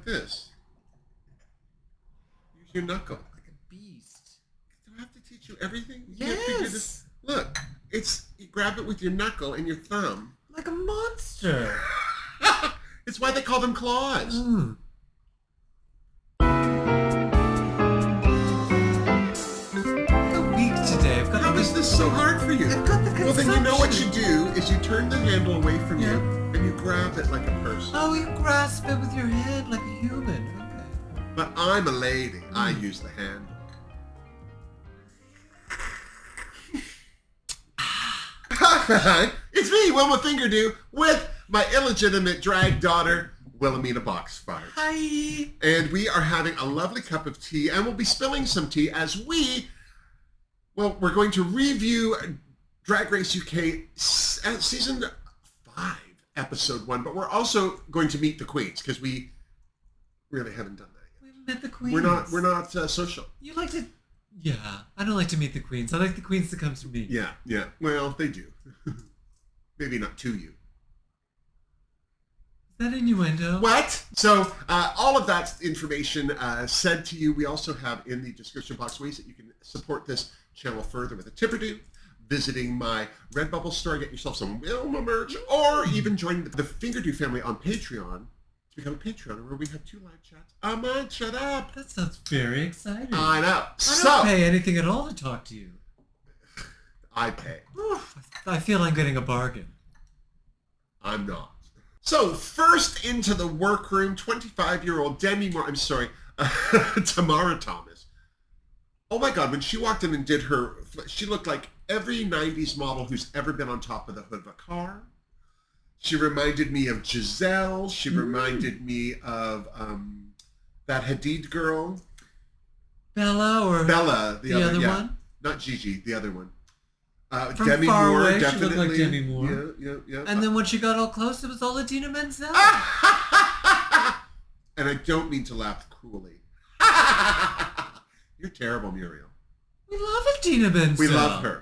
like this. Use your knuckle. Like a beast. Do I have to teach you everything? You Yes. have to do this. Look, you grab it with your knuckle and your thumb. Like a monster. It's why they call them claws. Mm. Today. How is this so hard for you? I've got the consumption. Well, then you know what you do is you turn the handle away from you and you grab it like a person. Oh, you grasp it with your hand like a human. Okay. But I'm a lady. I use the handle. It's me, Wilma Fingerdoo, with my illegitimate drag daughter, Wilhelmina Boxfarts. Hi. And we are having a lovely cup of tea, and we'll be spilling some tea as we're going to review Drag Race UK Season 5, Episode 1, but we're also going to meet the queens, because we really haven't done that yet. We haven't met the queens. We're not social. You like to... Yeah, I don't like to meet the queens. I like the queens to come to me. Yeah. Well, they do. Maybe not to you. Is that innuendo? What? So all of that information said to you. We also have in the description box ways that you can support this channel further with a tip or two, visiting my Redbubble store, get yourself some Wilma merch, or even joining the Fingerdoo family on Patreon to become a Patreon, where we have 2 live chats. Amon, shut up. That sounds very exciting. I know. I don't pay anything at all to talk to you. I pay. I feel I'm getting a bargain. I'm not. So, first into the workroom, 25-year-old Tamara Thomas. Oh my God, when she walked in and did she looked like every 90s model who's ever been on top of the hood of a car. She reminded me of Giselle. She reminded me of that Hadid girl. Bella, the other one? Not Gigi, the other one. From Demi far Moore, away, definitely. she looked like Demi Moore. Yeah. And then when she got all close, it was all Adina Menzel. And I don't mean to laugh cruelly. You're terrible, Muriel. We love Adina Menzel.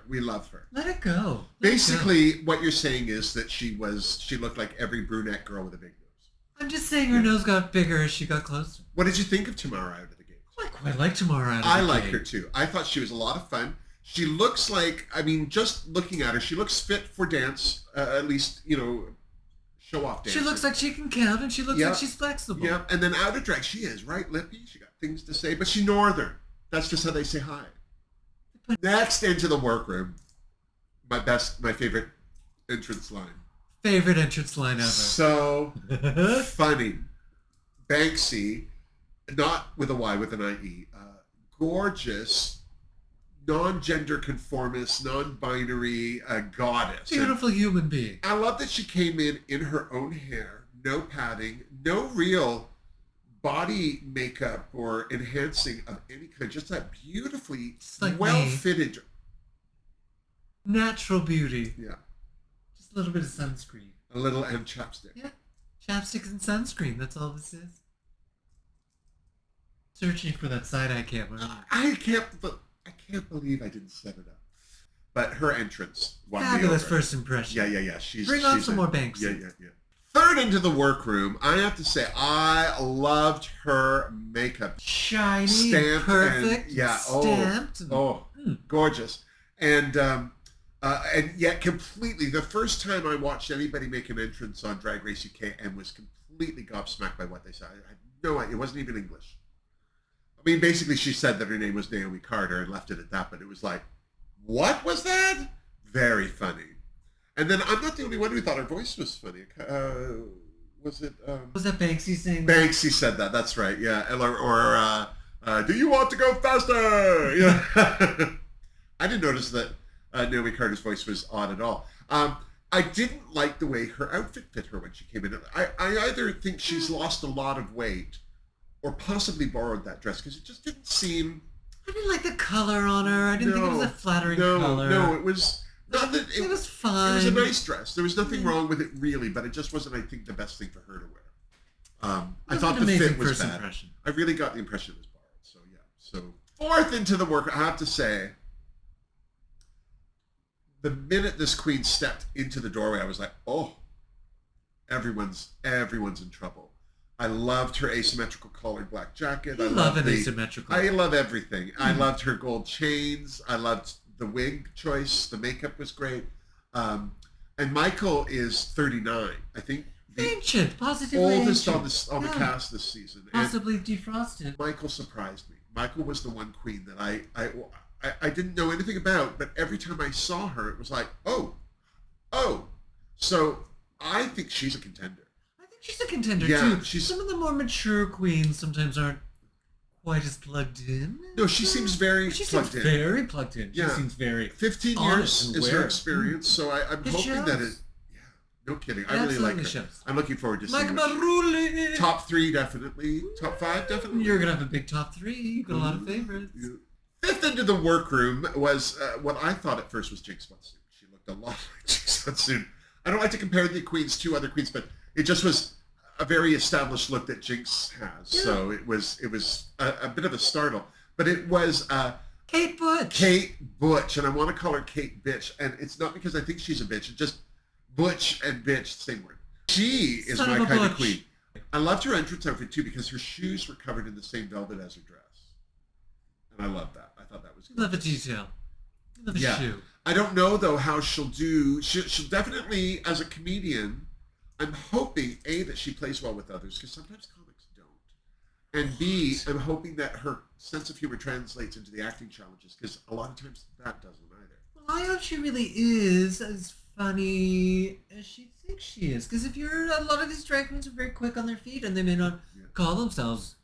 We love her. Let it go. Basically, what you're saying is that she looked like every brunette girl with a big nose. I'm just saying her nose got bigger as she got closer. What did you think of Tamara out of the gate? I quite like Tamara out of the gate. I like her too. I thought she was a lot of fun. She looks like, just looking at her, she looks fit for dance, at least, show off dance. She looks like she can count, and she looks like she's flexible. Yeah, and then out of drag, she is, right, Lippy? She got things to say, but she northern. That's just how they say hi. Next into the workroom, my favorite entrance line. Favorite entrance line ever. So funny. Banksy, not with a Y, with an I-E. Gorgeous, non-gender conformist, non-binary goddess. Beautiful human being. I love that she came in her own hair, no padding, no real body makeup or enhancing of any kind, just that beautifully well-fitted. Natural beauty. Yeah. Just a little bit of sunscreen. And chapstick. Yeah. Chapstick and sunscreen, that's all this is. Searching for that side-eye camera. I can't believe I didn't set it up. But her entrance. Fabulous first impression. Yeah. Bring on some more Banksy. Yeah. Third into the workroom, I have to say, I loved her makeup. Shiny, stamped, perfect, stamped. Gorgeous. And yet completely, the first time I watched anybody make an entrance on Drag Race UK and was completely gobsmacked by what they said. I had no idea. It wasn't even English. Basically, she said that her name was Naomi Carter and left it at that, but it was like, what was that? Very funny. And then I'm not the only one who thought her voice was funny. Was that Banksy saying that? Banksy said that, that's right, yeah. Or do you want to go faster? Yeah. I didn't notice that Naomi Carter's voice was odd at all. I didn't like the way her outfit fit her when she came in. I either think she's lost a lot of weight or possibly borrowed that dress, because it just didn't seem... I didn't like the color on her. I didn't think it was a flattering color. No, it was... Not that it was fine. It was a nice dress. There was nothing wrong with it, really, but it just wasn't, I think, the best thing for her to wear. I thought the fit was bad. Impression. I really got the impression it was borrowed. So, yeah. So, fourth into the work, I have to say, the minute this queen stepped into the doorway, I was like, oh, everyone's in trouble. I loved her asymmetrical collared black jacket. I love an asymmetrical. I love everything. I loved her gold chains. I loved the wig choice. The makeup was great. And Michael is 39. I think Ancient, positively oldest ancient. on the cast this season. Possibly defrosted. Michael surprised me. Michael was the one queen that I didn't know anything about, but every time I saw her, it was like, oh. So I think she's a contender. I think she's a contender too. Some of the more mature queens sometimes aren't quite as plugged in. No, she seems very plugged in. Very plugged in. She seems very 15 years is her experience, so I'm hoping that it. No kidding. I really like her. Shows. I'm looking forward to seeing her. Top 3, definitely. Top 5, definitely. You're going to have a big top 3. You've got a lot of favorites. Fifth into the workroom was what I thought at first was Jinx Monsoon. She looked a lot like Jinx Monsoon. I don't like to compare the queens to other queens, but it just was a very established look that Jinx has. Yeah. So it was a bit of a startle. But it was... Kate Butch. Kate Butch. And I want to call her Kate Bitch. And it's not because I think she's a bitch. It's just... Butch and bitch, same word. She is my kind of queen. I loved her entrance outfit too because her shoes were covered in the same velvet as her dress. And I loved that. I thought that was good. Love a detail. Love a shoe. I don't know though how she'll do. She'll definitely, as a comedian, I'm hoping, A, that she plays well with others because sometimes comics don't. And B, I'm hoping that her sense of humor translates into the acting challenges because a lot of times that doesn't either. Well, I hope she really is as funny as she thinks she is, because a lot of these drag queens are very quick on their feet and they may not call themselves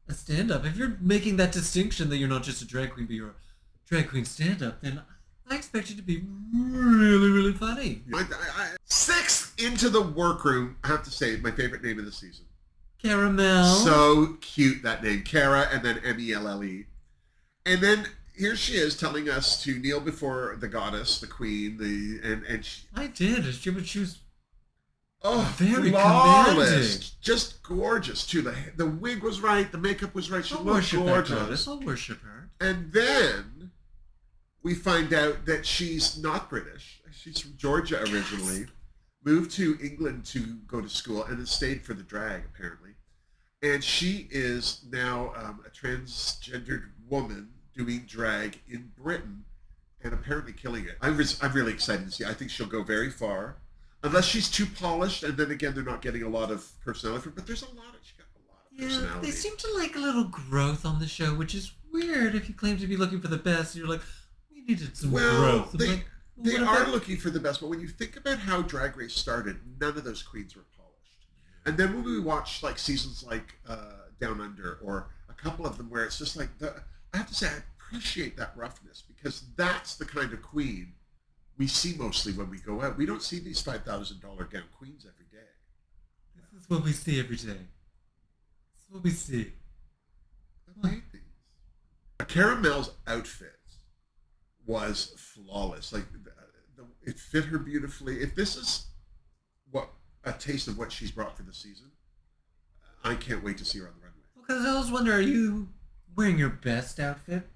a stand-up. If you're making that distinction that you're not just a drag queen but you're a drag queen stand-up, then I expect you to be really, really funny. Sixth into the workroom, I have to say, my favorite name of the season. Caramel. So cute, that name. Cara and then M-E-L-L-E. And then here she is telling us to kneel before the goddess, the queen, and she... I did. She was very flawless, just gorgeous too. The wig was right, the makeup was right. She looked gorgeous. I'll worship her. And then we find out that she's not British. She's from Georgia originally, moved to England to go to school, and then stayed for the drag apparently. And she is now a transgendered woman doing drag in Britain and apparently killing it. I'm really excited to see. I think she'll go very far. Unless she's too polished, and then again, they're not getting a lot of personality. But there's she got a lot of personality. They seem to like a little growth on the show, which is weird if you claim to be looking for the best. You're like, we needed some growth. They are looking for the best, but when you think about how Drag Race started, none of those queens were polished. And then when we watch like seasons like Down Under, or a couple of them where it's just like, I have to say, I appreciate that roughness because that's the kind of queen we see mostly when we go out. We don't see these $5,000 gown queens every day. This is what we see every day. This is what we see. Caramel's outfit was flawless. Like, it fit her beautifully. If this is a taste of what she's brought for the season, I can't wait to see her on the runway. Because I always wonder, are you wearing your best outfit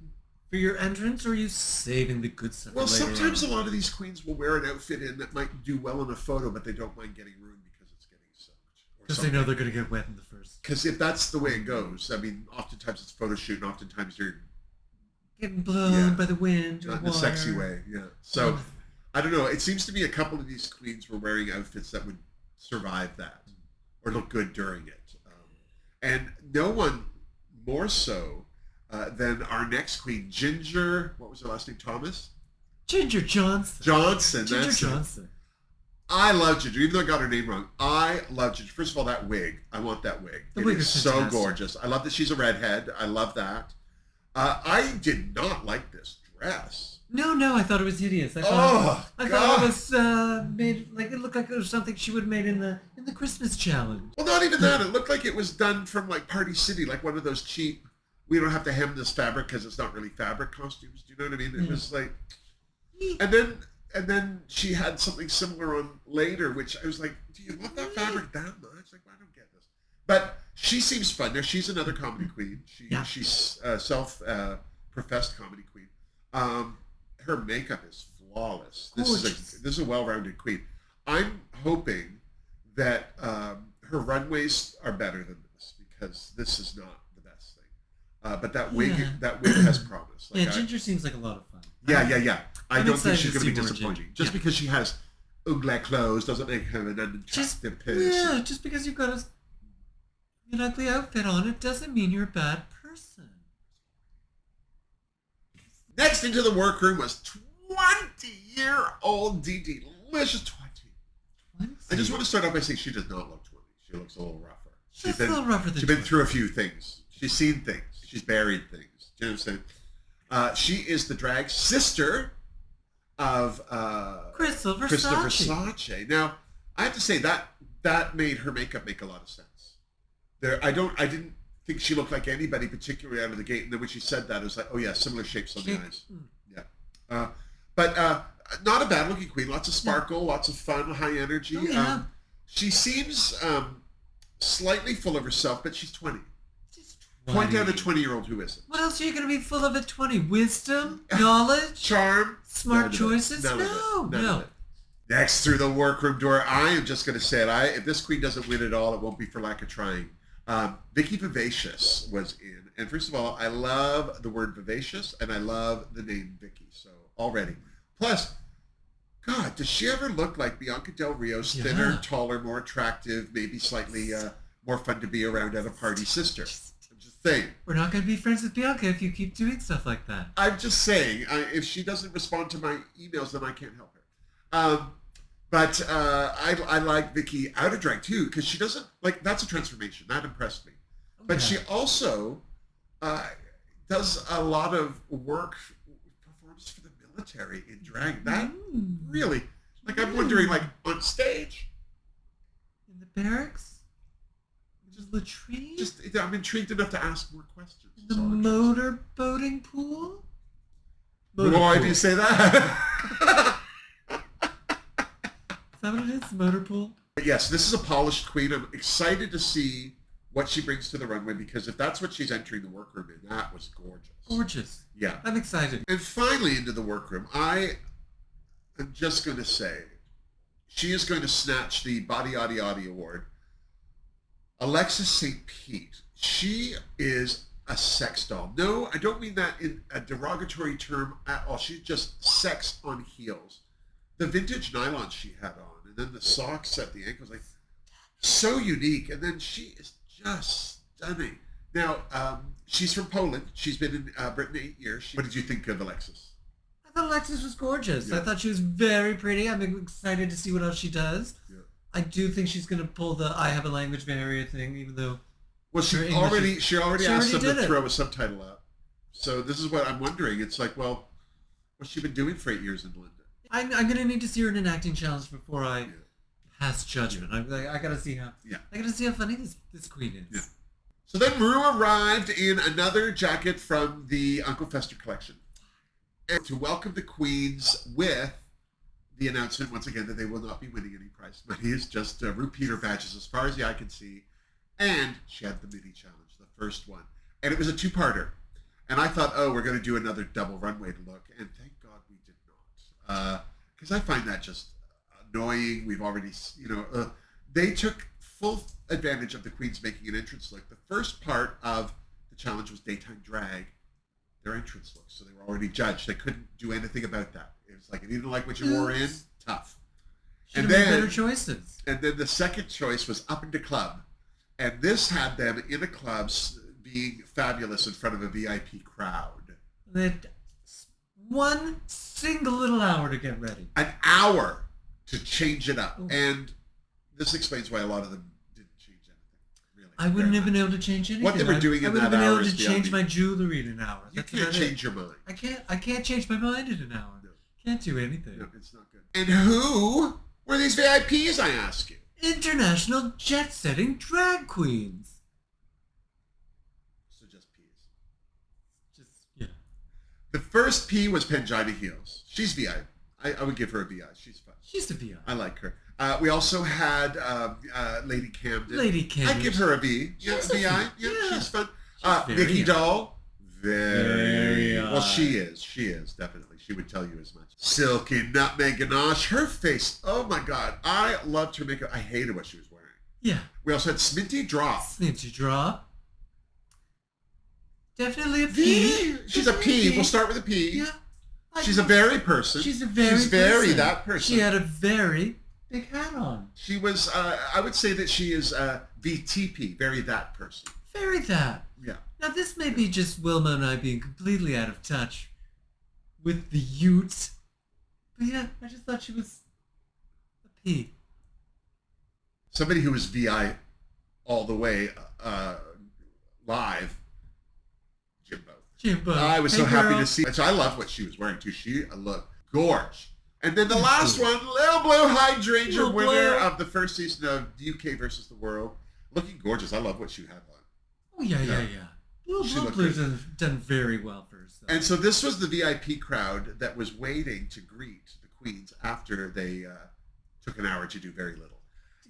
for your entrance, or are you saving the good stuff? Well, sometimes a lot of these queens will wear an outfit in that might do well in a photo, but they don't mind getting ruined because it's getting soaked. Because they know they're going to get wet in the first. Because if that's the way it goes, I mean, oftentimes it's photo shoot, and oftentimes you're getting blown by the wind. Not in a sexy way, So, I don't know. It seems to be a couple of these queens were wearing outfits that would survive that or look good during it. And no one more so than our next queen, Ginger. What was her last name? Thomas? Ginger Johnson. Ginger Johnson. I love Ginger, even though I got her name wrong. I love Ginger. First of all, that wig. I want that wig. The wig is so gorgeous. I love that she's a redhead. I love that. I did not like this dress. No, I thought it was hideous. I thought it was made like it looked like it was something she would have made in the Christmas challenge. Well, not even that. It looked like it was done from like Party City, like one of those cheap. We don't have to hem this fabric because it's not really fabric costumes. Do you know what I mean? It was like, and then she had something similar on later, which I was like, do you want that fabric that much? Like, I don't get this. But she seems fun. Now she's another comedy queen. She's self-professed comedy queen. Her makeup is flawless. This is a well-rounded queen. I'm hoping that her runways are better than this. because this is not the best thing. But that wig has promise. Like, Ginger seems like a lot of fun. Yeah. I don't think she's going to be more disappointing. Ginger. Just because she has ugly clothes doesn't make her an unattractive person. Yeah, just because you've got an ugly outfit on, it doesn't mean you're a bad person. Next into the workroom was 20-year-old Dee Dee. Delicious 20. I just want to start off by saying she does not look 20. She looks a little rougher. She's a little rougher than She's been through a few things. She's seen things. She's buried things. Do you know what I'm saying? She is the drag sister of Crystal Versace. Now, I have to say that made her makeup make a lot of sense. I didn't think she looked like anybody particularly out of the gate, and then when she said that, it was like, oh yeah, similar shapes on the eyes. Yeah. But not a bad looking queen. Lots of sparkle, lots of fun, high energy. Oh, yeah. She seems slightly full of herself, but she's 20. Point out a 20-year-old who isn't. What else are you going to be full of at 20? Wisdom? Knowledge? Charm? Smart choices? None No. of it. Next through the workroom door, I am just going to say it. If this queen doesn't win it all, it won't be for lack of trying. Vicky Vivacious was in. And first of all, I love the word vivacious, and I love the name Vicky. So already. Plus, God, does she ever look like Bianca Del Rio's thinner, taller, more attractive, maybe slightly more fun to be around at a party sister? I'm just saying. We're not going to be friends with Bianca if you keep doing stuff like that. I'm just saying. If she doesn't respond to my emails, then I can't help her. But I like Vicky out of drag too, because she doesn't, like, that's a transformation. That impressed me. But she also does a lot of work, performs for the military in drag. That really, like, I'm wondering, like, on stage? In the barracks? In the latrine? I'm intrigued enough to ask more questions. In the motor boating pool? Why do you say that? Is that what it is? Motor pool? But yes, this is a polished queen. I'm excited to see what she brings to the runway, because if that's what she's entering the workroom in, that was gorgeous. Gorgeous. Yeah. I'm excited. And finally into the workroom, I am just going to say, she is going to snatch the Body Yaddy Yaddy Award. Alexis St. Pete. She is a sex doll. No, I don't mean that in a derogatory term at all. She's just sex on heels. The vintage nylon she had on, and then the socks at the ankles, like, so unique. And then she is just stunning. Now, she's from Poland. She's been in Britain 8 years. What did you think of Alexis? I thought Alexis was gorgeous. Yeah. I thought she was very pretty. I'm excited to see what else she does. Yeah. I do think she's going to pull the I have a language barrier thing, even though... Well, she already asked them to throw a subtitle up. So this is what I'm wondering. It's like, well, what's she been doing for 8 years in London? I'm going to need to see her in an acting challenge before I pass judgment. I got to see how. Yeah. I got to see how funny this queen is. Yeah. So then Rue arrived in another jacket from the Uncle Fester collection, and to welcome the queens with the announcement once again that they will not be winning any prize money. It's just Rue Peter badges as far as the eye can see, and she had the mini challenge, the first one, and it was a two-parter. And I thought, oh, we're going to do another double runway look, and thank God we did not. Because I find that just annoying. We've already, they took full advantage of the queens making an entrance look. The first part of the challenge was daytime drag, their entrance look. So they were already judged. They couldn't do anything about that. It was like, if you didn't like what you wore in, tough. Should have made better choices. And then the second choice was up into club. And this had them in a club being fabulous in front of a VIP crowd. They had one single little hour to get ready. An hour to change it up. Ooh. And this explains why a lot of them didn't change anything, really. I wouldn't have been able to change anything. What they were doing in that hour is beyond me. I would have been able to change my jewelry in an hour. You can't change your mind. I can't change my mind in an hour. No. Can't do anything. No, it's not good. And who were these VIPs, I ask you? International jet-setting drag queens. So just P's. Yeah. The first P was Pangina Heels. She's VI. I would give her a VI. She's fun. She's a VI. I like her. We also had Lady Camden. Lady Camden. I give her a V. Yeah, VI. Yeah, she's fun. Vicky Doll. Very. Well, she is, definitely. She would tell you as much. Silky Nutmeg Ganache. Her face. Oh, my God. I loved her makeup. I hated what she was wearing. Yeah. We also had Sminty Drop. Sminty Drop. Definitely a P. She's a P. We'll start with a P. Yeah. She's a very person. She's very person. That person. She had a very big hat on. She was, I would say that she is VTP, very that person. Very that. Yeah. Now this may be just Wilma and I being completely out of touch with the Utes. But yeah, I just thought she was a P. Somebody who was VI all the way live, Jimbo. I was so happy to see. So I love what she was wearing too. She looked gorgeous. And then the last one, Little Blue Hydrangea, winner of the first season of UK versus the World. Looking gorgeous. I love what she had on. Oh, yeah. Little Blue's done very well for herself. And so this was the VIP crowd that was waiting to greet the queens after they took an hour to do very little.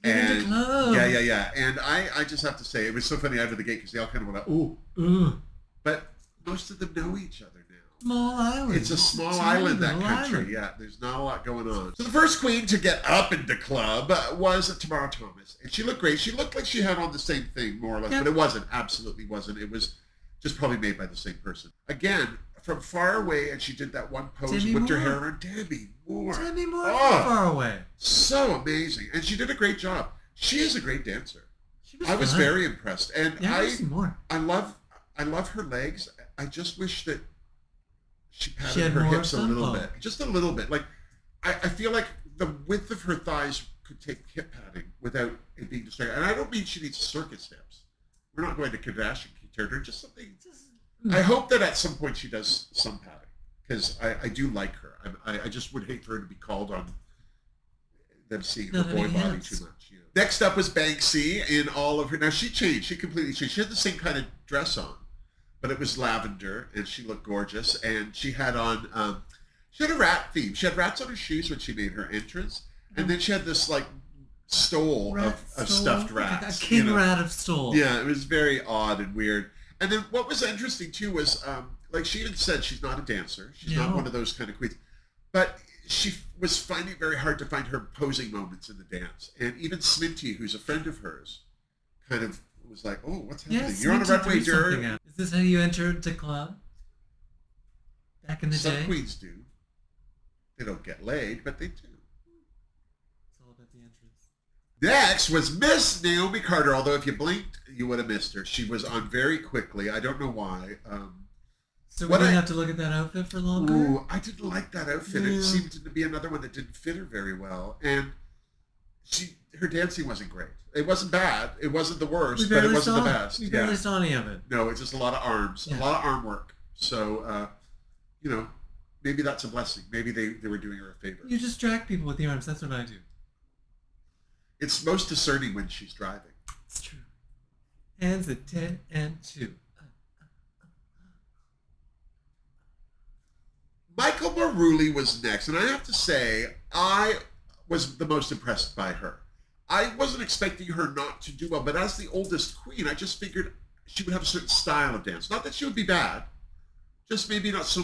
Into club. Yeah. And I just have to say, it was so funny out of the gate because they all kind of went, ooh. But most of them know each other now. Small island. It's a small island, that country. Island. Yeah, there's not a lot going on. So the first queen to get up into club was Tamara Thomas. And she looked great. She looked like she had on the same thing, more or less. But it wasn't. Absolutely wasn't. It was just probably made by the same person. Again, from far away, and she did that one pose, whipped her hair around. Demi Moore. From far away. So amazing. And she did a great job. She is a great dancer. I was very impressed. And I love her legs. I just wish that she padded her hips a little bit. Just a little bit. Like, I feel like the width of her thighs could take hip padding without it being distracting. And I don't mean she needs circus hips. We're not going to Kardashian her, just something. I hope that at some point she does some padding, because I do like her. I just would hate for her to be called on them seeing her boy body too much. You know. Next up was Banksy in all of her. Now she changed. She completely changed. She had the same kind of dress on, but it was lavender, and she looked gorgeous. And she had on, she had a rat theme. She had rats on her shoes when she made her entrance, and then she had this like stole of stuffed rats. A king rat of stole. Yeah, it was very odd and weird. And then what was interesting too was, like she even said, she's not a dancer. She's not one of those kind of queens, but she was finding it very hard to find her posing moments in the dance. And even Sminty, who's a friend of hers, kind of was like, "Oh, what's happening? Yeah, You're on a runway, dirt." Is this how you entered the club? Back in the day? Some queens do. They don't get laid, but they do. It's all about the entrance. Next was Miss Naomi Carter, although if you blinked, you would have missed her. She was on very quickly. I don't know why. So we didn't have to look at that outfit for longer? Ooh, I didn't like that outfit. It seemed to be another one that didn't fit her very well. And her dancing wasn't great. It wasn't bad. It wasn't the worst, but it wasn't the best. We barely saw any of it. No, it's just a lot of arms. A lot of arm work. So, maybe that's a blessing. Maybe they were doing her a favor. You distract people with the arms. That's what I do. It's most discerning when she's driving. It's true. Hands at 10 and 2. Michael Maruli was next, and I have to say, I was the most impressed by her. I wasn't expecting her not to do well, but as the oldest queen, I just figured she would have a certain style of dance. Not that she would be bad, just maybe not so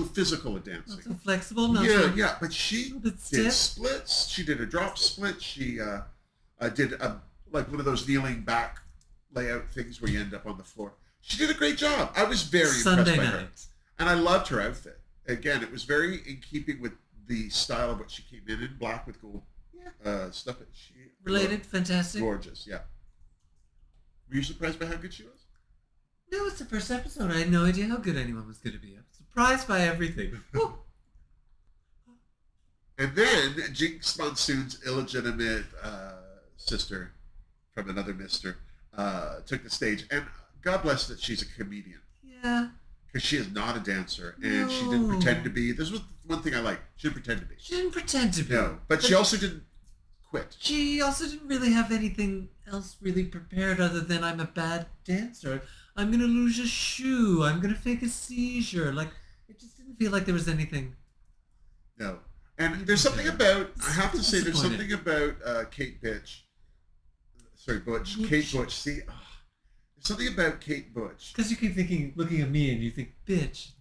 physical a dancing. Not so flexible, yeah, but she did splits. She did a drop split. She did like one of those kneeling back layout things where you end up on the floor. She did a great job. I was very impressed by her. And I loved her outfit. Again, it was very in keeping with the style of what she came in black with gold stuff. She related, fantastic. Gorgeous, yeah. Were you surprised by how good she was? No, it's the first episode. I had no idea how good anyone was going to be. I'm surprised by everything. And then Jinx Monsoon's illegitimate sister from another mister took the stage. And God bless that she's a comedian. Yeah. Because she is not a dancer, and she didn't pretend to be. This was one thing I liked. She didn't pretend to be. She didn't pretend to be. No, but she also didn't quit. She also didn't really have anything else really prepared other than I'm a bad dancer. I'm going to lose a shoe. I'm going to fake a seizure. Like, it just didn't feel like there was anything. No. And there's something about, I have to say, there's something about Kate Butch. Sorry, Butch. Kate Butch. See, there's something about Kate Butch. Because you keep looking at me and you think, bitch.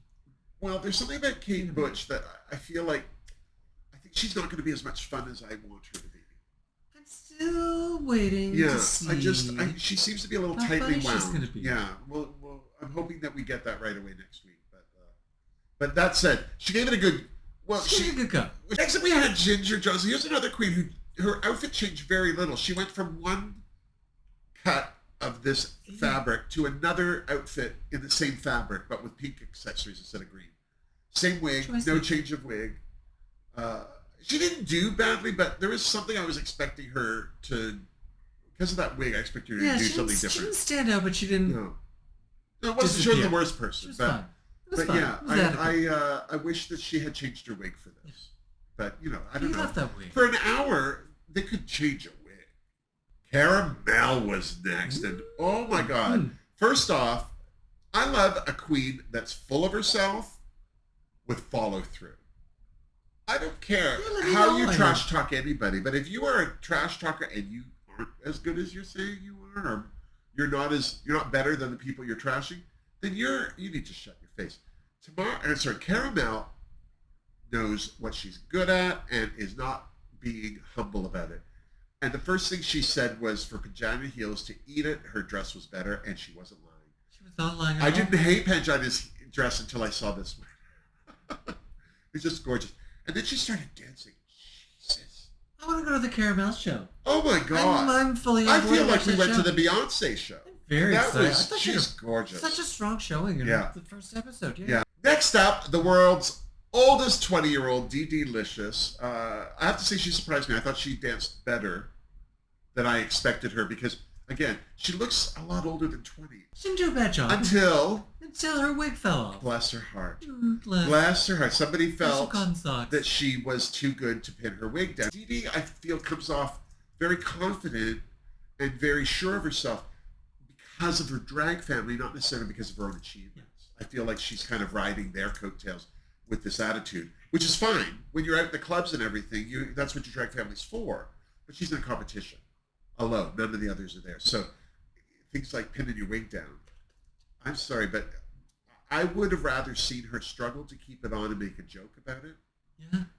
Well, there's something about Kate Butch that I feel like, I think she's not going to be as much fun as I want her to be. still waiting to see. She seems to be a little how tightly funny she's wound. gonna be. Yeah, well, I'm hoping that we get that right away next week. But that said, she gave it a good. Well, She gave it a good go. Next up, we had Ginger Jones. Here's another queen who her outfit changed very little. She went from one cut of this fabric to another outfit in the same fabric, but with pink accessories instead of green. Same wig, no change of wig. She didn't do badly, but there was something I was expecting her to. Because of that wig, I expected her to do something different. She didn't stand out, but she didn't. No, it wasn't. She wasn't the worst person. She was fine. But yeah, I wish that she had changed her wig for this. But, I don't know. Love that wig. For an hour, they could change a wig. Caramel was next. And, oh my God. First off, I love a queen that's full of herself with follow-through. I don't care how you trash talk anybody, but if you are a trash talker and you aren't as good as you're saying you are, or you're not better than the people you're trashing, then you need to shut your face. Caramel knows what she's good at and is not being humble about it. And the first thing she said was for Pangina Heels to eat it. Her dress was better, and she wasn't lying. She was not lying at all. I didn't hate Pangina's dress until I saw this one. It's just gorgeous. And then she started dancing. Jesus. I want to go to the Caramel show. Oh my God. I'm fully I feel like we went to the Beyonce show. Very excited. She's gorgeous. Such a strong showing in the first episode. Yeah. Next up, the world's oldest 20-year-old, Delicious. I have to say she surprised me. I thought she danced better than I expected her because, again, she looks a lot older than 20. She didn't do a bad job. Until her wig fell off. Bless her heart. Bless her heart. Somebody felt that she was too good to pin her wig down. Dee, I feel, comes off very confident and very sure of herself because of her drag family, not necessarily because of her own achievements. I feel like she's kind of riding their coattails with this attitude, which is fine. When you're out at the clubs and everything, that's what your drag family's for. But she's in a competition alone. None of the others are there. So things like pinning your wig down. I'm sorry, but I would have rather seen her struggle to keep it on and make a joke about it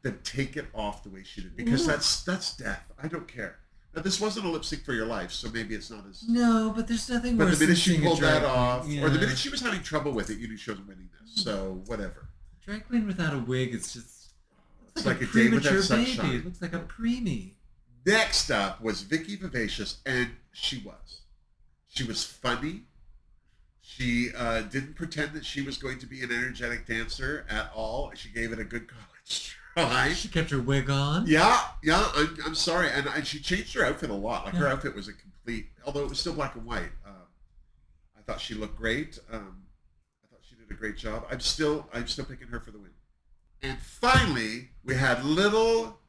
than take it off the way she did. Because that's death. I don't care. Now, this wasn't a lip sync for your life, so maybe it's not as... No, but there's nothing worse. But the minute she pulled that off, or the minute she was having trouble with it, you knew she wasn't winning this. So, whatever. Drag queen without a wig, it's just... It's like a day without sunshine. Baby. It looks like a preemie. Next up was Vicky Vivacious, and she was. She was funny. She didn't pretend that she was going to be an energetic dancer at all. She gave it a good college try. She kept her wig on. Yeah. I'm sorry, and she changed her outfit a lot. Like her outfit was a complete, although it was still black and white. I thought she looked great. I thought she did a great job. I'm still picking her for the win. And finally, we had little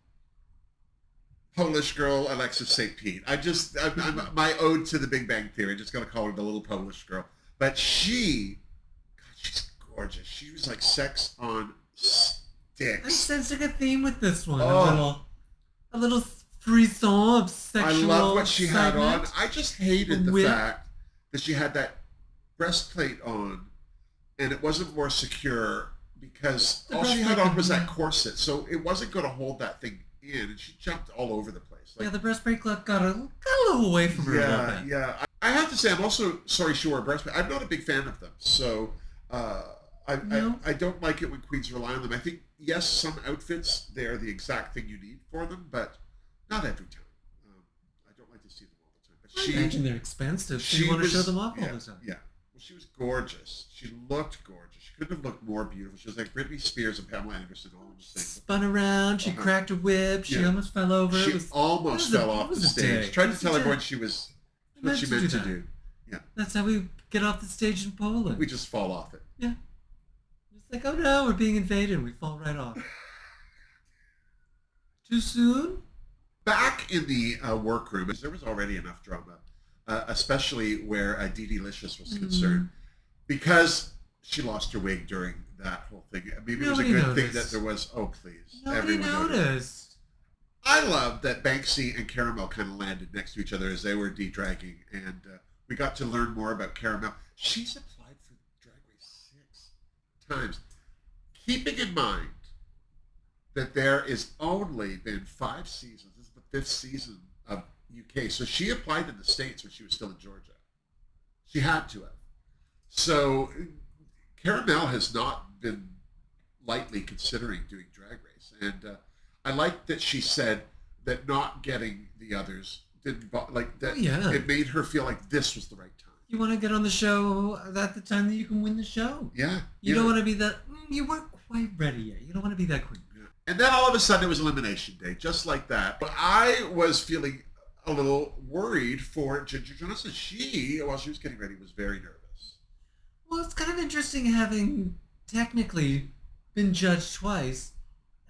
Polish girl Alexis St. Pete. I'm my ode to the Big Bang Theory. I'm just gonna call her the little Polish girl. But she's gorgeous. She was like sex on sticks. I'm sensing a theme with this one. A little frisson of sexual. I love what she had on. I just hated the fact that she had that breastplate on, and it wasn't more secure because all she had on was that corset, so it wasn't going to hold that thing in, and she jumped all over the place. Like, the breastplate got a little away from her. Yeah. I have to say, I'm also sorry she wore a breastplate. I'm not a big fan of them, so I don't like it when queens rely on them. I think, yes, some outfits, they're the exact thing you need for them, but not every time. I don't like to see them all the time. But I imagine they're expensive, so you want to show them off all the time. Yeah. Well, she was gorgeous. She looked gorgeous. She couldn't have looked more beautiful. She was like Britney Spears and Pamela Anderson all in the same. Spun around. She cracked a whip. She almost fell over. She almost fell off the stage. Tried to tell everyone she was what she meant to do. Yeah. That's how we get off the stage in Poland. We just fall off it. Yeah. It's like, oh no, we're being invaded. We fall right off. Too soon? Back in the workroom, there was already enough drama, especially where Delicious was concerned, because she lost her wig during that whole thing. Maybe it was a good thing that there was, please. Nobody noticed. I love that Banksy and Caramel kind of landed next to each other as they were de-dragging, and we got to learn more about Caramel. She's applied for Drag Race 6 times. Keeping in mind that there is only been 5 seasons. This is the 5th season of UK. So she applied in the States when she was still in Georgia. She had to have. So Caramel has not been lightly considering doing Drag Race. And I like that she said that not getting the others didn't, like that. Oh, yeah. It made her feel like this was the right time. You want to get on the show at the time that you can win the show. Yeah. You don't want to be that, you weren't quite ready yet. You don't want to be that queen. Yeah. And then all of a sudden it was Elimination Day, just like that. But I was feeling a little worried for Ginger Johnson. She, while she was getting ready, was very nervous. Well, it's kind of interesting having technically been judged twice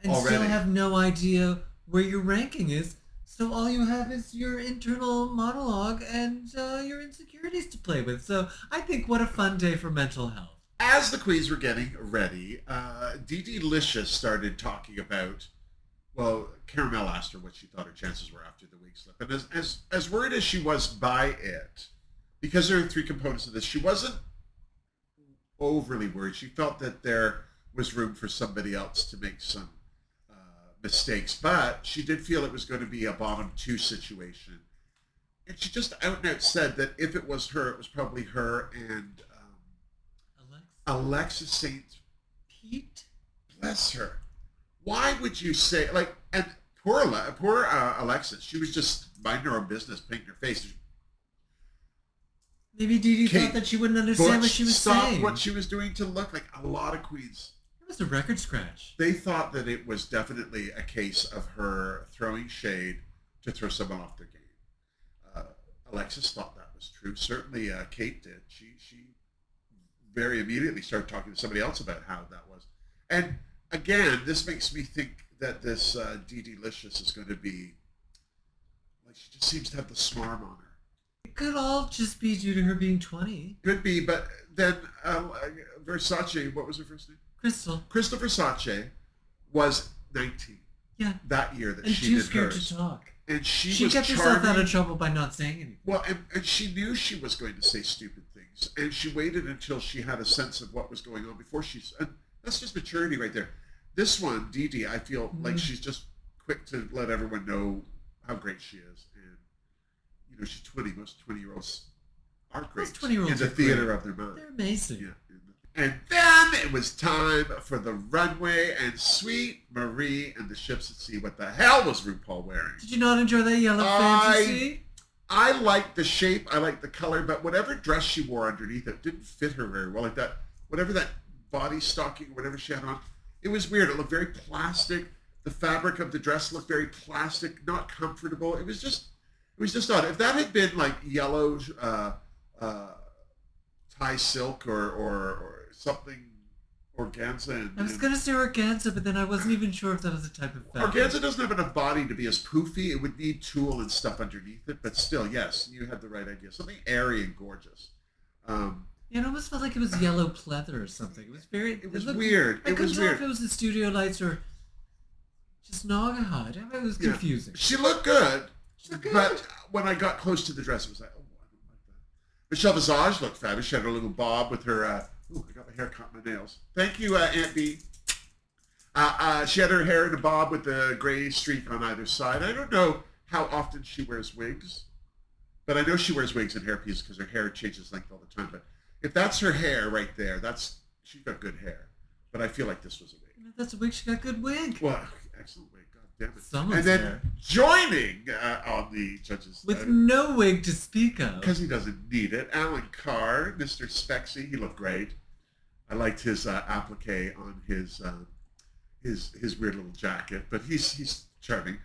and Already. still have no idea where your ranking is. So all you have is your internal monologue and your insecurities to play with. So I think what a fun day for mental health. As the queens were getting ready, Dee Licious started talking about, well, Caramel asked her what she thought her chances were after the wig slip. And as worried as she was by it, because there are three components of this, she wasn't overly worried. She felt that there was room for somebody else to make some mistakes, but she did feel it was going to be a bottom two situation. And she just out and out said that if it was her, it was probably her and Alexis St. Pete? Bless her. Why would you say, like, and poor Alexis, she was just minding her own business, painting her face. Maybe Dee thought that she wouldn't understand what she was saying. What she was doing to look like a lot of queens. It was a record scratch. They thought that it was definitely a case of her throwing shade to throw someone off their game. Alexis thought that was true. Certainly Kate did. She very immediately started talking to somebody else about how that was. And again, this makes me think that this Dee Licious is going to be, like, she just seems to have the smarm on her. It could all just be due to her being 20. Could be, but then Versace, what was her first name? Crystal Versace was 19. Yeah. That year that and she did hers. And too scared to talk. And she was kept herself out of trouble by not saying anything. Well, and she knew she was going to say stupid things. And she waited until she had a sense of what was going on before and that's just maturity right there. This one, Dee, I feel like she's just quick to let everyone know how great she is. And, you know, she's 20. Most 20-year-olds are great. Most 20-year-olds in the theater of their mind. They're amazing. Yeah. And then it was time for the runway, and Sweet Marie and the ships at sea. What the hell was RuPaul wearing? Did you not enjoy that yellow fantasy? I liked the shape, I liked the color, but whatever dress she wore underneath it didn't fit her very well. Like that, whatever that body stocking, whatever she had on, it was weird. It looked very plastic. The fabric of the dress looked very plastic, not comfortable. It was just odd. If that had been like yellow tie silk or something organza. I was going to say organza, but then I wasn't even sure if that was a type of fabric. Organza doesn't have enough body to be as poofy. It would need tulle and stuff underneath it, but still, yes, you had the right idea. Something airy and gorgeous. It almost felt like it was yellow pleather or something. It was very... It was weird. I couldn't tell if it was the studio lights or just Naugahyde. It was confusing. Yeah. She looked good, but when I got close to the dress, it was like, oh, I don't like that. Michelle Visage looked fabulous. She had her little bob with her... I got my hair caught in my nails. Thank you, Aunt B. She had her hair in a bob with the gray streak on either side. I don't know how often she wears wigs, but I know she wears wigs and hairpieces because her hair changes length all the time. But if that's her hair right there, she's got good hair. But I feel like this was a wig. If that's a wig, she got good wig. Well, excellent wig. God damn it. Someone's and then hair. Joining on the judges. With no wig to speak of. Because he doesn't need it. Alan Carr, Mr. Spexy, he looked great. I liked his applique on his weird little jacket, but he's charming.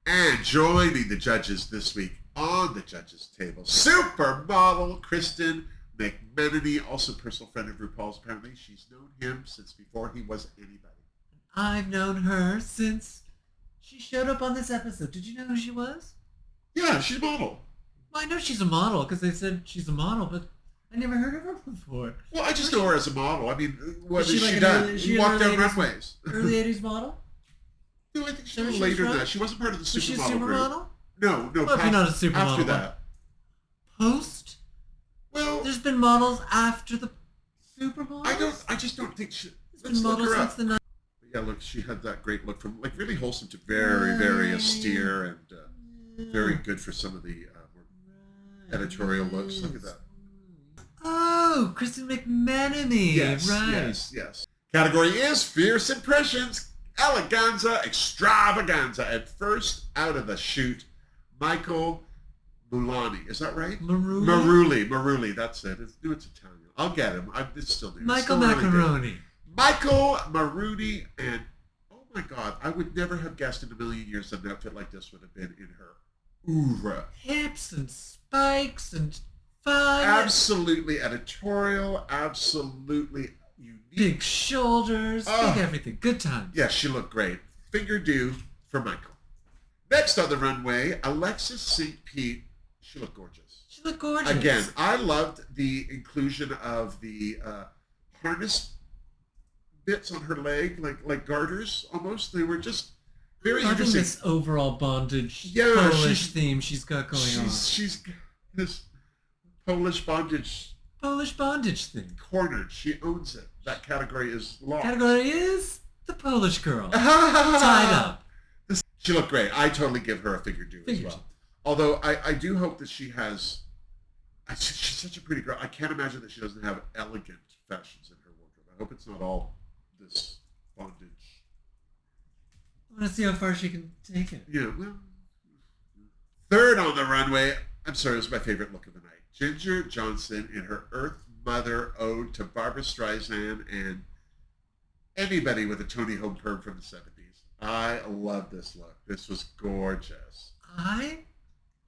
And joining the judges this week on the judges table, supermodel Kristen McMenemy, also personal friend of RuPaul's. Apparently, she's known him since before he was anybody. I've known her since she showed up on this episode. Did you know who she was? Yeah, she's a model. Well, I know she's a model because they said she's a model, but I never heard of her before. Well, I just know her as a model. I mean, what has she like done? She walked down runways. Early 80s model? No, I think she was later than that. She wasn't part of the supermodel group. Was she a supermodel? No. Well, if you're not a supermodel. After that. Post? Well, there's been models after the supermodels? I just don't think she... There's been models since the 90s. Yeah, look, she had that great look from, like, really wholesome to very, very austere and... Very good for some of the more editorial looks. Look at that. Oh, Kristen McMenemy. Yes, right. yes. Category is Fierce Impressions, Eleganza, Extravaganza. And first out of the chute, Michael Mulani. Is that right? Maruli. That's it. It's Italian. I'll get him. It's still new. Michael Macaroni. Michael Maruni, and oh my God, I would never have guessed in a million years that an outfit like this would have been in her oeuvre. Hips and spikes and fun. Absolutely editorial, absolutely unique. Big shoulders, big everything. Good time. Yeah, she looked great. Fingerdoo for Michael. Next on the runway, Alexis St. Pete. She looked gorgeous. She looked gorgeous. Again, I loved the inclusion of the harness bits on her leg, like garters almost. They were just very interesting. This overall bondage, Polish theme she's got going on. She's this Polish bondage thing. Cornered. She owns it. That category is lost. Category is the Polish girl. Tied up. She looked great. I totally give her a Fingerdoo as well. Although I do hope that she has... She's such a pretty girl. I can't imagine that she doesn't have elegant fashions in her wardrobe. I hope it's not all this bondage. I want to see how far she can take it. Yeah, well... Third on the runway... I'm sorry, it was my favorite look of the night. Ginger Johnson in her Earth Mother ode to Barbra Streisand and anybody with a Tony Home perm from the 70s. I love this look. This was gorgeous. I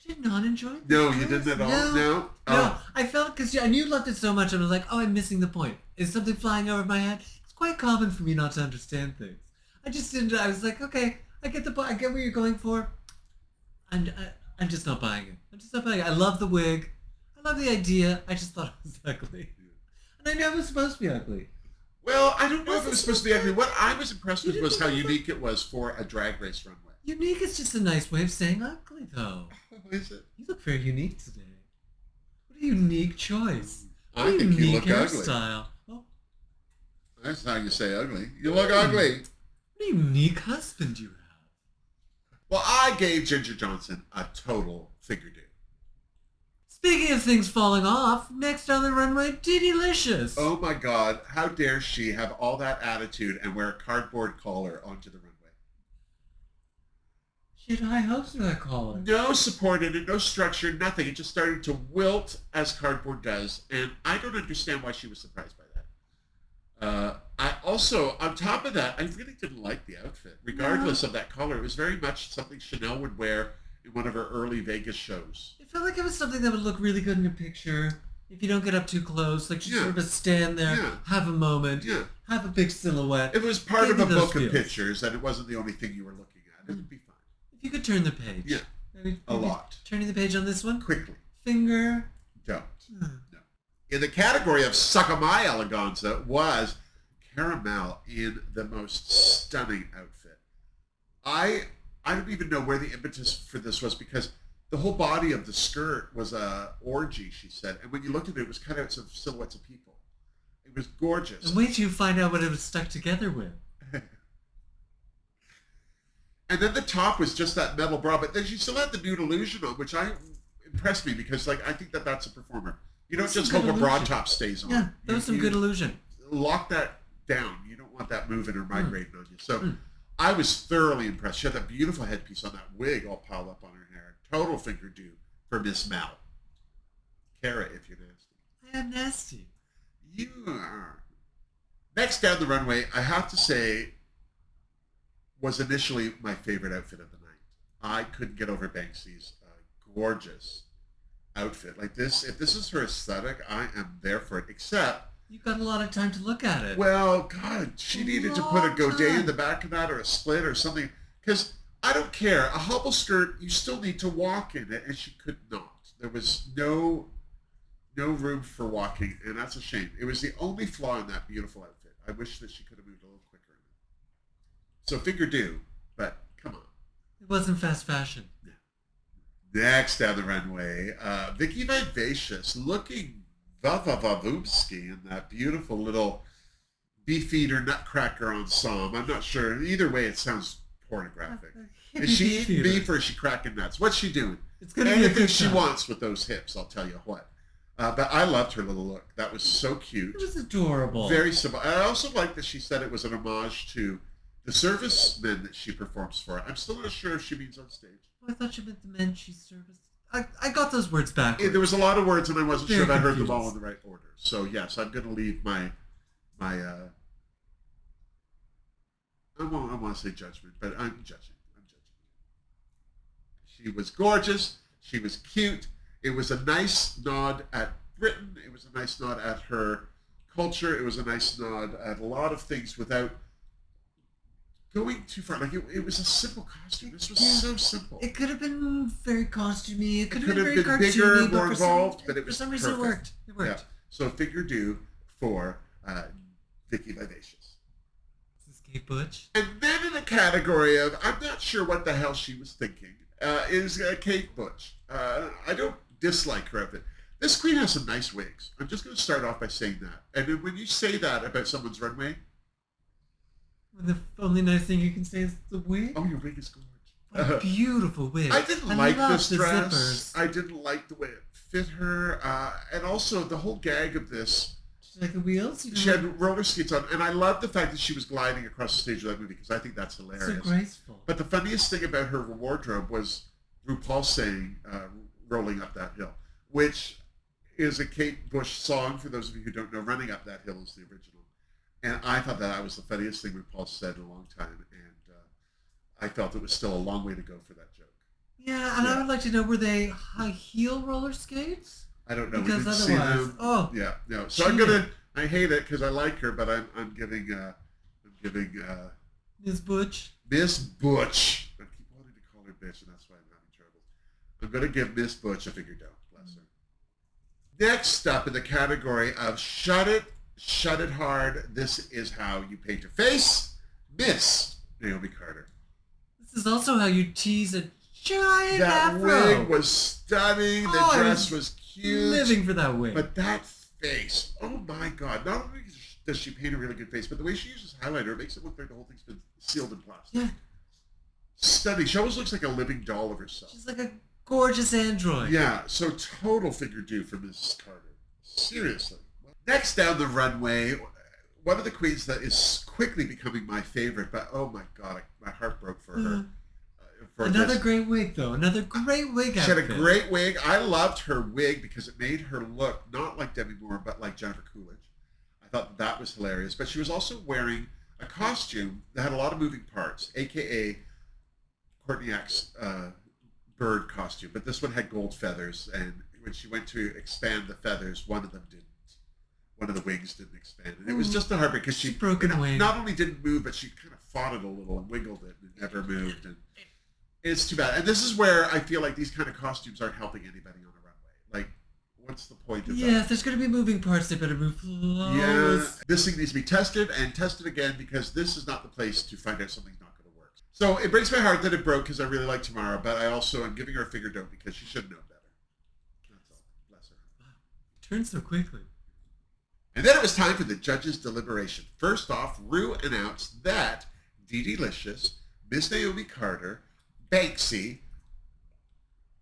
did not enjoy this. No, you didn't at all? No. No, I felt, because I knew you loved it so much, and I was like, oh, I'm missing the point. Is something flying over my head? It's quite common for me not to understand things. I just didn't, I was like, okay, I get the point. I get what you're going for. I'm just not buying it. I love the wig. I love the idea. I just thought it was ugly. And I knew it was supposed to be ugly. Well, I don't know if it was supposed to be ugly. What I was impressed with was how unique it was for a drag race runway. Unique is just a nice way of saying ugly, though. Oh, is it? You look very unique today. What a unique choice. I think you look hairstyle. Ugly. Oh. That's how you say ugly. You look ugly. What a unique husband you have. Well, I gave Ginger Johnson a total Fingerdoo. Speaking of things falling off, next on the runway, Diddy-licious. Oh my God, how dare she have all that attitude and wear a cardboard collar onto the runway. She had high hopes for that collar. No support in it, no structure, nothing. It just started to wilt as cardboard does, and I don't understand why she was surprised by that. I also, on top of that, I really didn't like the outfit, regardless of that collar. It was very much something Chanel would wear in one of her early Vegas shows. It felt like it was something that would look really good in a picture if you don't get up too close. Like just sort of stand there, have a moment, have a big silhouette. It was part of a book of pictures, and it wasn't the only thing you were looking at. It would be fine. If you could turn the page. Yeah, maybe a lot. Turning the page on this one? Quickly. Finger. Don't. No. In the category of Suckamai Eleganza was Caramel in the most stunning outfit. I don't even know where the impetus for this was, because the whole body of the skirt was a orgy, she said. And when you looked at it, it was kind of some silhouettes of people. It was gorgeous. And wait till you find out what it was stuck together with. And then the top was just that metal bra, but then she still had the nude illusion on, which impressed me, because I think that's a performer. You don't just hope a bra top stays on. Yeah, that was some good illusion. Lock that down. You don't want that moving or migrating on you. So I was thoroughly impressed. She had that beautiful headpiece on, that wig all piled up on her hair. Total Fingerdoo for Miss Mal. Kara, if you're nasty. I am nasty. You are. Next down the runway, I have to say, was initially my favorite outfit of the night. I couldn't get over Banksy's gorgeous outfit. Like this, if this is her aesthetic, I am there for it, except... You've got a lot of time to look at it. Well, God, she needed to put a godet in the back of that, or a split or something. Because I don't care. A hobble skirt, you still need to walk in it, and she could not. There was no room for walking, and that's a shame. It was the only flaw in that beautiful outfit. I wish that she could have moved a little quicker in it. So Fingerdoo, but come on. It wasn't fast fashion. No. Next down the runway, Vicky Vivacious, looking Vavavoomski in that beautiful little Beefeater Nutcracker ensemble. I'm not sure. Either way, it sounds pornographic. Hippie Is she eating theater. beef or is she cracking nuts? What's she doing? It's gonna be a Anything good she time. wants with those hips, I'll tell you what. But I loved her little look. That was so cute. It was adorable. Very simple. I also like that she said it was an homage to the servicemen that she performs for. I'm still not sure if she means on stage. Oh, I thought you meant the men she serviced. I got those words backwards. There was a lot of words, and I wasn't Very sure if I heard them confused. all in the right order. So yes, I'm going to leave my I want to say judgment, but I'm judging. She was gorgeous. She was cute. It was a nice nod at Britain. It was a nice nod at her culture. It was a nice nod at a lot of things without going too far. Like it was a simple costume. This was so simple. It could have been very costumey. It could have could been have very been cartoony, bigger, but more for involved, some, but it was for some reason perfect. it worked. It worked. Yeah. So Fingerdoo for Vicky Vivacious. This is Kate Butch. And then in the category of, I'm not sure what the hell she was thinking, is Kate Butch. I don't dislike her outfit. This queen has some nice wigs. I'm just going to start off by saying that. And then when you say that about someone's runway, The only nice thing you can say is the wig. oh, your wig is gorgeous. What a beautiful wig. I didn't like love this the dress. zippers. I didn't like the way it fit her. And also the whole gag of this. Did you like the wheels? She had roller skates on. And I love the fact that she was gliding across the stage of that movie because I think that's so hilarious. graceful. But the funniest thing about her wardrobe was RuPaul saying, rolling up that hill, which is a Kate Bush song, for those of you who don't know. Running Up That Hill is the original. And I thought that was the funniest thing RuPaul said in a long time. And I felt it was still a long way to go for that joke. Yeah, and I would like to know, were they high heel roller skates? I don't know. Because we didn't see otherwise, them. oh. Yeah, no. So I hate it because I like her, but I'm giving Ms. Butch. Miss Butch. I keep wanting to call her bitch, and that's why I'm having trouble. I'm going to give Miss Butch a Fingerdoo. Bless her. Next up in the category of Shut It Hard, this is how you paint your face, Miss Naomi Carter. This is also how you tease a giant That afro. wig was stunning. The I dress was cute. Living for that wig. But that face, oh my God. Not only does she paint a really good face, but the way she uses highlighter, it makes it look like the whole thing's been sealed in plastic. Yeah. Stunning. She almost looks like a living doll of herself. She's like a gorgeous android. Yeah, so total Fingerdoo for Mrs. Carter. Seriously. Next down the runway, one of the queens that is quickly becoming my favorite, but oh my God, my heart broke for her. Another great wig, though. Another great wig outfit. She had a great wig. I loved her wig because it made her look not like Demi Moore, but like Jennifer Coolidge. I thought that was hilarious. But she was also wearing a costume that had a lot of moving parts, a.k.a. Courtney Act's bird costume. But this one had gold feathers, and when she went to expand the feathers, one of them didn't. One of the wings didn't expand. And it was just a heartbreak because she broken wing. not only didn't move, but she kind of fought it a little and wiggled it and it never moved. And it's too bad. And this is where I feel like these kind of costumes aren't helping anybody on a runway. Like, what's the point of that? Yeah, if there's going to be moving parts, they better move close. Yeah, this thing needs to be tested and tested again because this is not the place to find out something's not going to work. So it breaks my heart that it broke because I really like Tamara, but I also am giving her a Fingerdoo because she should know better. That's all. Bless her. Wow. Turned so quickly. And then it was time for the judges' deliberation. First off, Ru announced that Dee Delicious, Miss Naomi Carter, Banksy,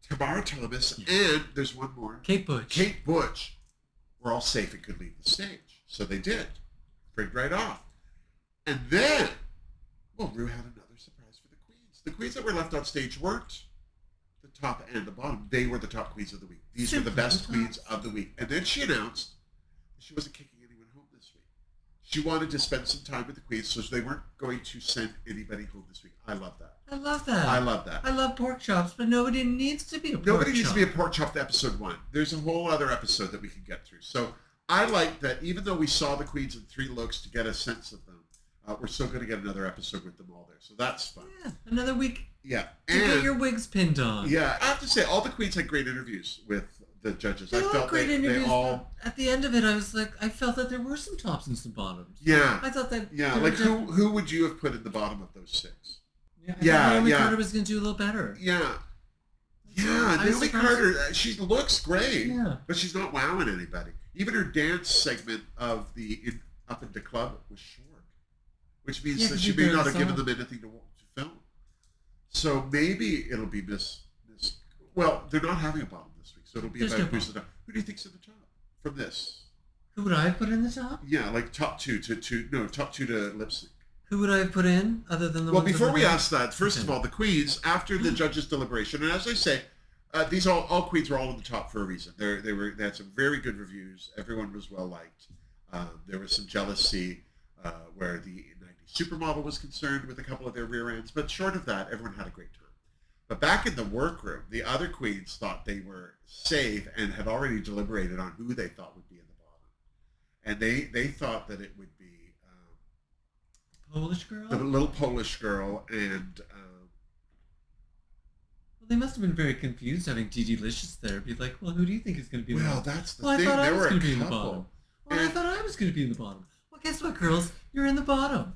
Tamara Thomas, and there's one more, Kate Butch. Kate Butch, were all safe and could leave the stage. So they did. Frigged right off. And then, well, Ru had another surprise for the queens. The queens that were left on stage weren't the top and the bottom. They were the top queens of the week. These were the best queens of the week. And then she announced she wasn't kicking anyone home this week. She wanted to spend some time with the queens, so they weren't going to send anybody home this week. I love that. I love that. I love that. I love pork chops, but nobody needs to be a pork Nobody needs chop. to be a pork chop to episode 1. There's a whole other episode that we can get through. So I like that even though we saw the queens in 3 looks to get a sense of them, we're still going to get another episode with them all there. So that's fun. Yeah, another week Yeah. to get your wigs pinned on. Yeah, I have to say, all the queens had great interviews with the judges. They I all felt great interviews. they all... At the end of it, I felt that there were some tops and some bottoms. Yeah. I thought that. Yeah, like who would you have put in the bottom of those 6? I thought Naomi Carter was going to do a little better. Yeah. Yeah, Naomi Carter, she looks great, but she's not wowing anybody. Even her dance segment of the Up Into Club was short, which means that she may not have given them anything to film. So maybe it'll be Miss. Well, they're not having a bottom this week, so it'll be There's about no who's the top. Who do you think's in the top from this? Who would I have put in the top? Yeah, like top two to lip sync. Who would I have put in other than the Well, ones before that we were ask that, first of all, the queens after the judges' deliberation, and as I say, these all queens were all in the top for a reason. They had some very good reviews. Everyone was well liked. There was some jealousy where the 90s supermodel was concerned with a couple of their rear ends, but short of that, everyone had a great time. But back in the workroom, the other queens thought they were safe and had already deliberated on who they thought would be in the bottom, and they thought that it would be Polish girl? the little Polish girl and. Well, they must have been very confused having D-Delicious there. Be like, well, who do you think is going to be in the bottom? Well, that's the Well, thing. I thought I There was were going a to be in the couple. bottom. Well, I And- thought I was going to be in the bottom. Well, guess what, girls? You're in the bottom.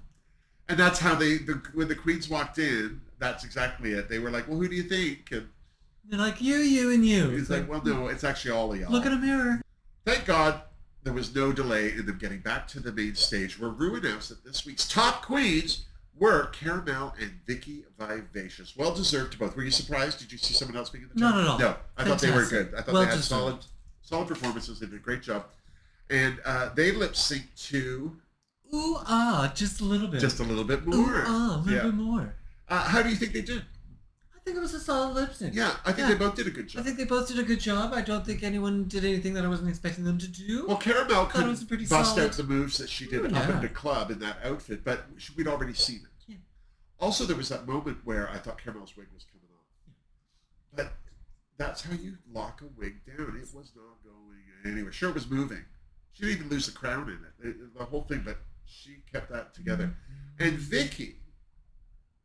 And that's how when the queens walked in, that's exactly it. They were like, well, who do you think? And They're like, you, and you. he's like, well, no, it's actually all of y'all. Look at a mirror. Thank God there was no delay in them getting back to the main stage, where Ru announced that this week's top queens were Caramel and Vicky Vivacious. Well deserved to both. Were you surprised? Did you see someone else being in the top? Not at all. No, I thought they were Fantastic. good. I thought Well they had deserved. solid performances. They did a great job. And they lip synced to Ooh, just a little bit. just a little bit Ooh, more. a little bit more. How do you think they did? I think it was a solid lip sync. Yeah, I think they both did a good job. I think they both did a good job. I don't think anyone did anything that I wasn't expecting them to do. Well, Caramel thought it was a pretty couldn't bust solid- out the moves that she did Oh, up yeah. in the club in that outfit, but we'd already seen it. Yeah. Also, there was that moment where I thought Caramel's wig was coming off. But that's how you lock a wig down. It was not going anywhere. Sure, it was moving. She didn't even lose the crown in it, the whole thing, but she kept that together. And Vicky,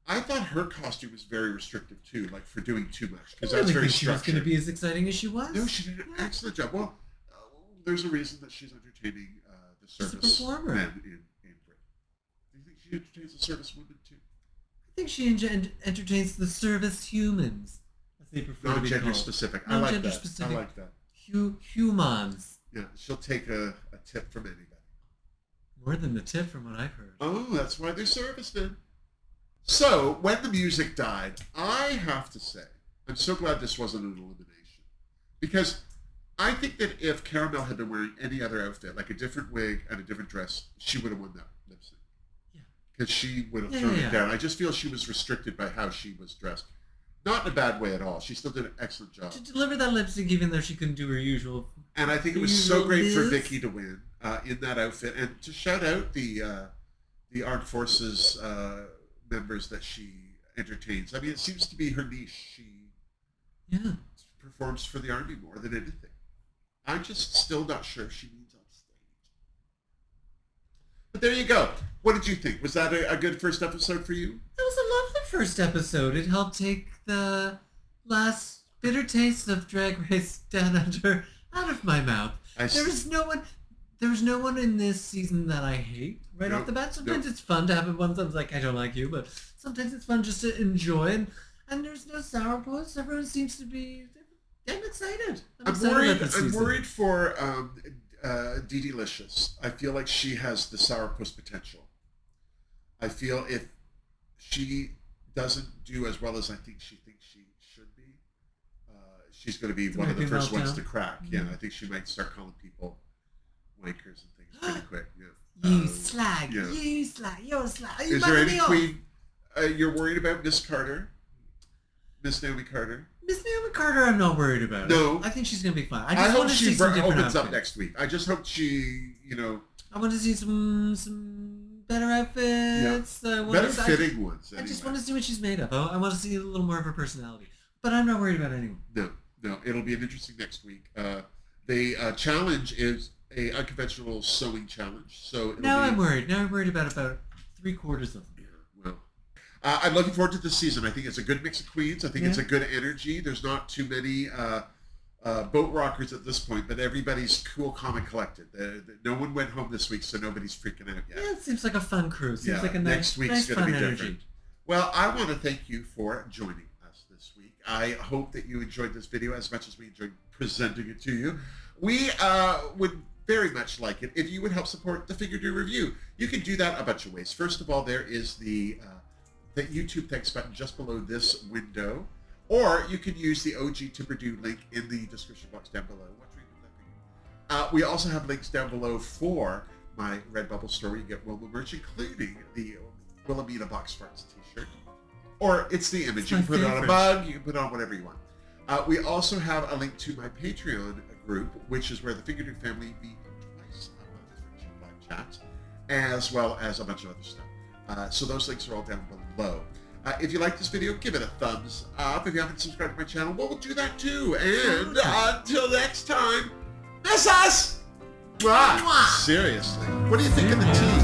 I thought her costume was very restrictive too, like for doing too much, because I that's didn't very think she was going structured. to be as exciting as she was. No, she did an excellent job. Well, there's a reason that she's entertaining the She's a service performer. men in Britain. Do you think she entertains the service women too? I think she entertains the service humans, as they prefer to be Non-gender called. specific. I like Non-gender that. specific. I like that. Humans. Yeah, she'll take a tip from anybody. More than the tip from what I've heard. Oh, that's why they're servicemen. So, when the music died, I have to say, I'm so glad this wasn't an elimination. Because I think that if Caramel had been wearing any other outfit, like a different wig and a different dress, she would have won that lip sync. Yeah. Because she would have thrown it down. I just feel she was restricted by how she was dressed. Not in a bad way at all. She still did an excellent job. To deliver that lip sync, even though she couldn't do her usual. And I think it was You so know great for this? Vicky to win in that outfit, and to shout out the armed forces members that she entertains. I mean, it seems to be her niche. She Yeah. performs for the army more than anything. I'm just still not sure if she means on stage. But there you go. What did you think? Was that a good first episode for you? That was a lovely first episode. It helped take the last bitter taste of Drag Race Down Under out of my mouth. There was no one in this season that I hate right off the bat. Sometimes it's fun to have it. Sometimes like I don't like you, but sometimes it's fun just to enjoy. And there's no sourpuss. Everyone seems to be. I'm excited. I'm worried for D-Delicious. I feel like she has the sourpuss potential. I feel if she doesn't do as well as I think she thinks she should be, she's going to be one of the first ones to crack. Yeah, I think she might start calling people wankers and things pretty quick. Yeah. You slag. Yeah. You slag. You're a slag. Is there any queen you're worried about? Miss Carter? Miss Naomi Carter? Miss Naomi Carter, I'm not worried about. No. I think she's going to be fine. I just hope want to she see some different opens up outfits. next week. I just hope she, I want to see some better outfits. better fitting ones. I just anyway. want to see what she's made of. I want to see a little more of her personality. But I'm not worried about anyone. No. It'll be an interesting next week. The challenge is a unconventional sewing challenge. So I'm worried. Now I'm worried about 3/4 of them. Well, I'm looking forward to this season. I think it's a good mix of queens. I think it's a good energy. There's not too many boat rockers at this point, but everybody's cool, calm, and collected. No one went home this week, so nobody's freaking out yet. Yeah, it seems like a fun cruise. Seems like a next week's nice going to fun be energy. different. Well, I want to thank you for joining us this week. I hope that you enjoyed this video as much as we enjoyed presenting it to you. We would very much like it if you would help support the Fingerdoo review. You can do that a bunch of ways. First of all, there is the the YouTube thanks button just below this window, or you can use the OG Fingerdoo link in the description box down below. We also have links down below for my Redbubble store where you get Wilma merch, including the Wilhelmina Boxfarts t-shirt. Or it's the image. You can put it on a mug, you can put it on whatever you want. We also have a link to my Patreon group, which is where the Fingerdoo family meet twice a month for live chats, as well as a bunch of other stuff. So those links are all down below. If you like this video, give it a thumbs up. If you haven't subscribed to my channel, well, we'll do that too. And until next time, that's us! Mwah. Seriously. What do you think of the tea?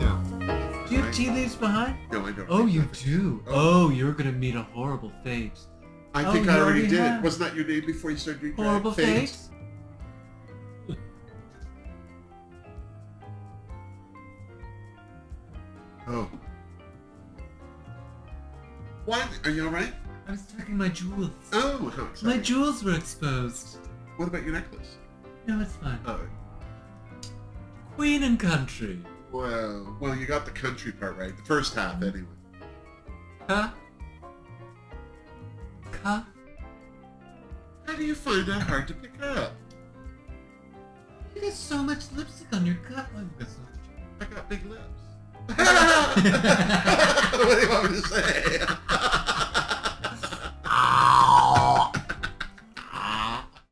Yeah. Do you have tea leaves behind? No, I don't. Oh, you do? Oh, you're going to meet a horrible fate. I think I already did. Wasn't that your name before you started doing horrible fate? Oh. What? Are you alright? I was tucking my jewels. Oh, how exciting. My jewels were exposed. What about your necklace? No, it's fine. Oh. Queen and country. Well, you got the country part right. The first half, anyway. Huh? Huh? How do you find that hard to pick up? You got so much lipstick on your cup like this. I got big lips. What do you want me to say?